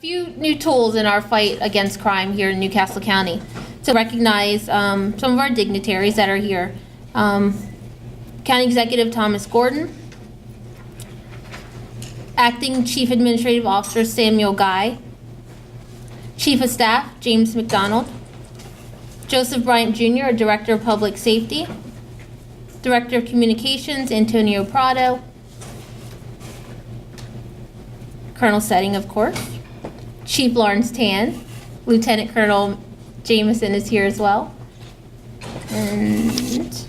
few new tools in our fight against crime here in Newcastle County to recognize some of our dignitaries that are here. County Executive Thomas Gordon, Acting Chief Administrative Officer Samuel Guy, Chief of Staff James McDonald, Joseph Bryant Jr., Director of Public Safety, Director of Communications Antonio Prado, Colonel Setting, of course, Chief Lawrence Tan, Lieutenant Colonel Jameson is here as well, and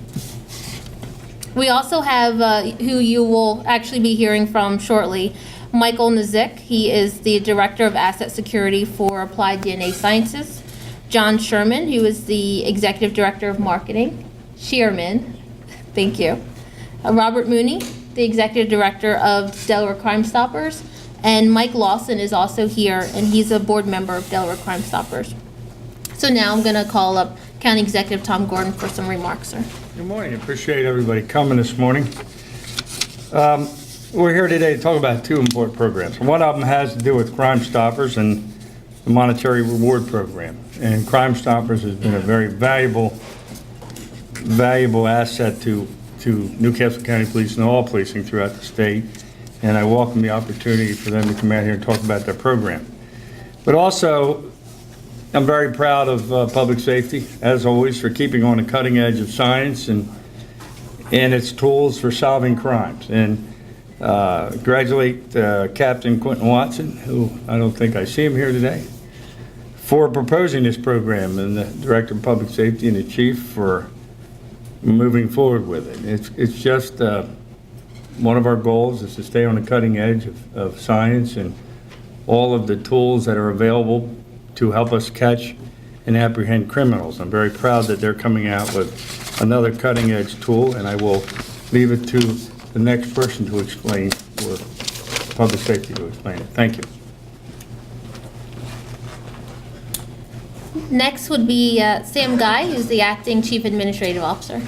we also have who you will actually be hearing from shortly, Michael Nizik. He is the Director of Asset Security for Applied DNA Sciences. John Sherman, who is the Executive Director of Marketing. Shearman, thank you. Robert Mooney, the Executive Director of Delaware Crime Stoppers. And Mike Lawson is also here, and he's a board member of Delaware Crime Stoppers. So now I'm going to call up County Executive Tom Gordon for some remarks, sir. Good morning. Appreciate everybody coming this morning. We're here today to talk about two important programs. One of them has to do with Crime Stoppers and the Monetary Reward Program. And Crime Stoppers has been a very valuable asset to Newcastle County Police and all policing throughout the state. And I welcome the opportunity for them to come out here and talk about their program. But also, I'm very proud of public safety, as always, for keeping on the cutting edge of science and its tools for solving crimes. And congratulate Captain Quentin Watson, who I don't think I see him here today, for proposing this program, and the Director of Public Safety and the Chief for moving forward with it. It's just one of our goals is to stay on the cutting edge of science and all of the tools that are available to help us catch and apprehend criminals. I'm very proud that they're coming out with another cutting edge tool, and I will leave it to the next person to explain, or public safety to explain it. Thank you. Next would be Sam Guy, who's the Acting Chief Administrative Officer.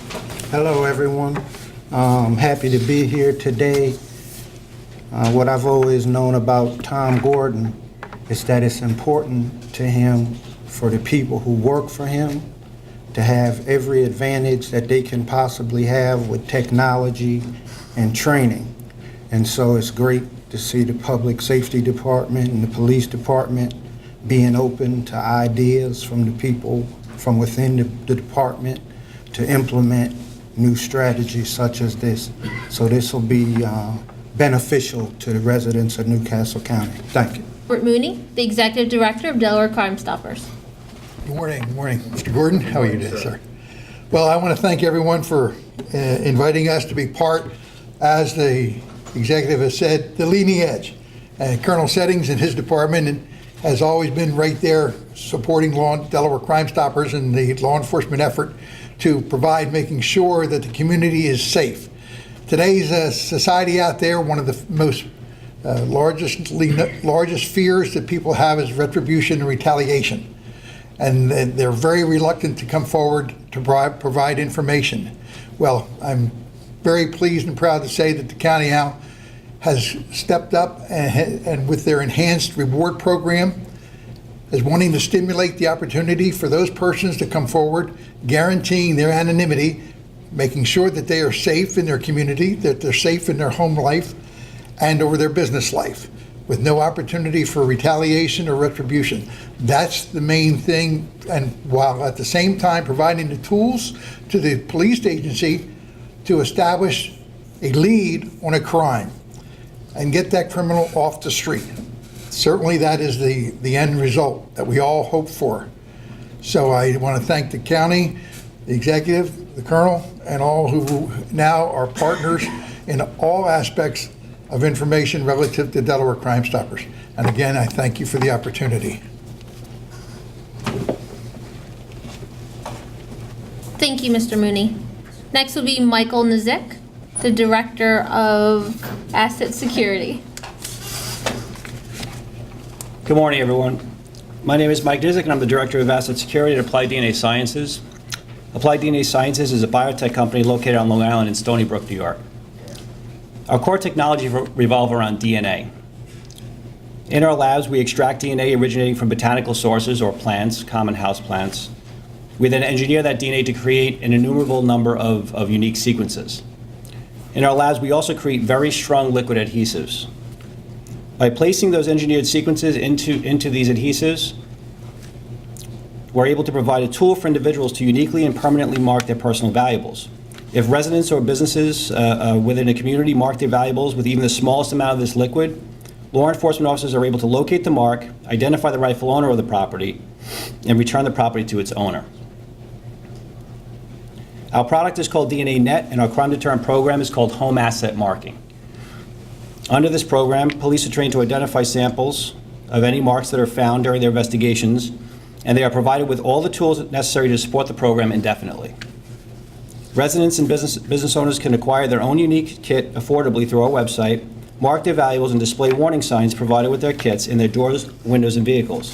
Hello, everyone. I'm happy to be here today. What I've always known about Tom Gordon is that it's important to him for the people who work for him to have every advantage that they can possibly have with technology and training. And so it's great to see the Public Safety Department and the Police Department being open to ideas from the people from within the department to implement new strategies such as this. So this will be beneficial to the residents of Newcastle County. Thank you. Robert Mooney, the Executive Director of Delaware Crime Stoppers. Good morning. Good morning. Mr. Gordon, how are you today, sir? Well, I want to thank everyone for inviting us to be part, as the executive has said, the leading edge. Colonel Settings and his department has always been right there supporting Delaware Crime Stoppers and the law enforcement effort to provide making sure that the community is safe. Today's society out there, one of the most largest fears that people have is retribution and retaliation. And they're very reluctant to come forward to provide information. Well, I'm very pleased and proud to say that the county now has stepped up and with their enhanced reward program is wanting to stimulate the opportunity for those persons to come forward, guaranteeing their anonymity, making sure that they are safe in their community, that they're safe in their home life and over their business life, with no opportunity for retaliation or retribution. That's the main thing, and while at the same time providing the tools to the police agency to establish a lead on a crime and get that criminal off the street. Certainly that is the end result that we all hope for. So I want to thank the county, the executive, the colonel, and all who now are partners in all aspects of information relative to Delaware Crime Stoppers. And again, I thank you for the opportunity. Thank you, Mr. Mooney. Next will be Michael Nizik, the Director of Asset Security. Good morning, everyone. My name is Mike Nizik, and I'm the Director of Asset Security at Applied DNA Sciences. Applied DNA Sciences is a biotech company located on Long Island in Stony Brook, New York. Our core technology revolve around DNA. In our labs, we extract DNA originating from botanical sources or plants, common house plants. We then engineer that DNA to create an innumerable number of unique sequences. In our labs, we also create very strong liquid adhesives. By placing those engineered sequences into these adhesives, we're able to provide a tool for individuals to uniquely and permanently mark their personal valuables. If residents or businesses within a community mark their valuables with even the smallest amount of this liquid, law enforcement officers are able to locate the mark, identify the rightful owner of the property, and return the property to its owner. Our product is called DNA Net, and our crime deterrent program is called Home Asset Marking. Under this program, police are trained to identify samples of any marks that are found during their investigations, and they are provided with all the tools necessary to support the program indefinitely. Residents and business owners can acquire their own unique kit affordably through our website, mark their valuables, and display warning signs provided with their kits in their doors, windows, and vehicles.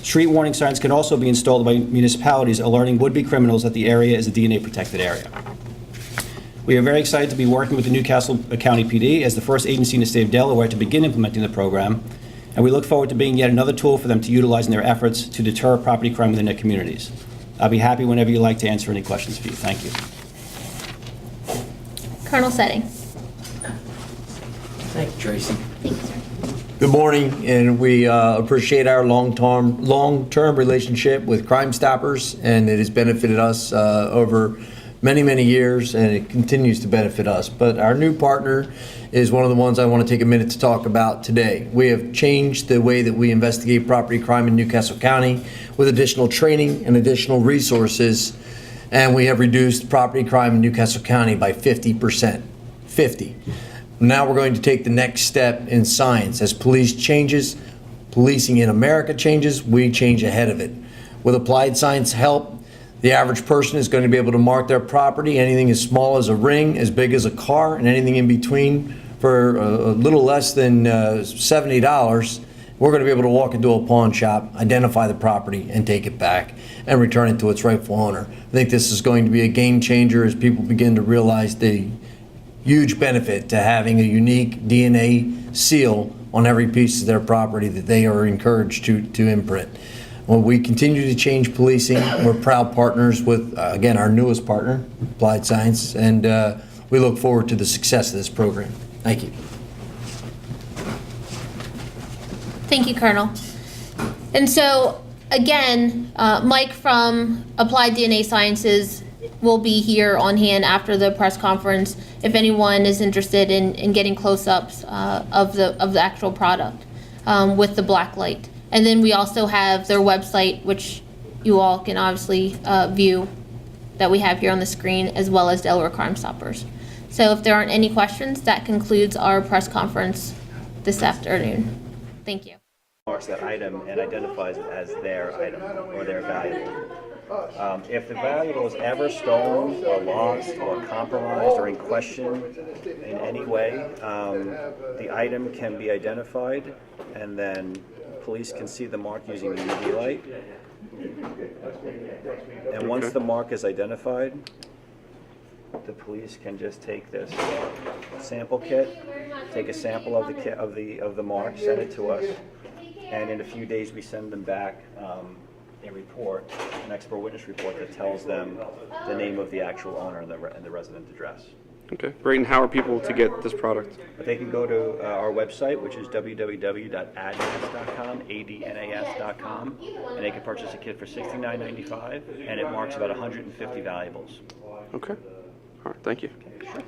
Street warning signs can also be installed by municipalities alerting would-be criminals that the area is a DNA-protected area. We are very excited to be working with the Newcastle County PD as the first agency in the state of Delaware to begin implementing the program, and we look forward to being yet another tool for them to utilize in their efforts to deter property crime within their communities. I'll be happy whenever you'd like to answer any questions for you. Thank you. Colonel Setting. Thank you, Tracy. Thank you, sir. Good morning, and we appreciate our long-term relationship with Crime Stoppers, and it has benefited us over many years, and it continues to benefit us. But our new partner is one of the ones I want to take a minute to talk about today. We have changed the way that we investigate property crime in Newcastle County with additional training and additional resources, and we have reduced property crime in Newcastle County by 50%. 50. Now we're going to take the next step in science. As police changes, policing in America changes, we change ahead of it. With applied science help, the average person is going to be able to mark their property, anything as small as a ring, as big as a car, and anything in between for a little less than $70. We're going to be able to walk into a pawn shop, identify the property, and take it back and return it to its rightful owner. I think this is going to be a game changer as people begin to realize the huge benefit to having a unique DNA seal on every piece of their property that they are encouraged to imprint. When we continue to change policing, we're proud partners with, again, our newest partner, Applied Science, and we look forward to the success of this program. Thank you. Thank you, Colonel. And so, again, Mike from Applied DNA Sciences will be here on hand after the press conference if anyone is interested in getting close-ups of the actual product with the black light. And then we also have their website, which you all can obviously view, that we have here on the screen, as well as Delaware Crime Stoppers. So if there aren't any questions, that concludes our press conference this afternoon. Thank you. Marks that item and identifies it as their item or their valuable. If the valuable is ever stolen or lost or compromised or in question in any way, the item can be identified, and then police can see the mark using the UV light. And once the mark is identified, the police can just take this sample kit, take a sample of the kit of the mark, send it to us, and in a few days we send them back a report, an expert witness report that tells them the name of the actual owner and the resident address. Okay, great. And how are people to get this product? But they can go to our website, which is www.adnas.com, adnas.com, and they can purchase a kit for $69.95, and it marks about 150 valuables. Okay. All right, thank you. Sure.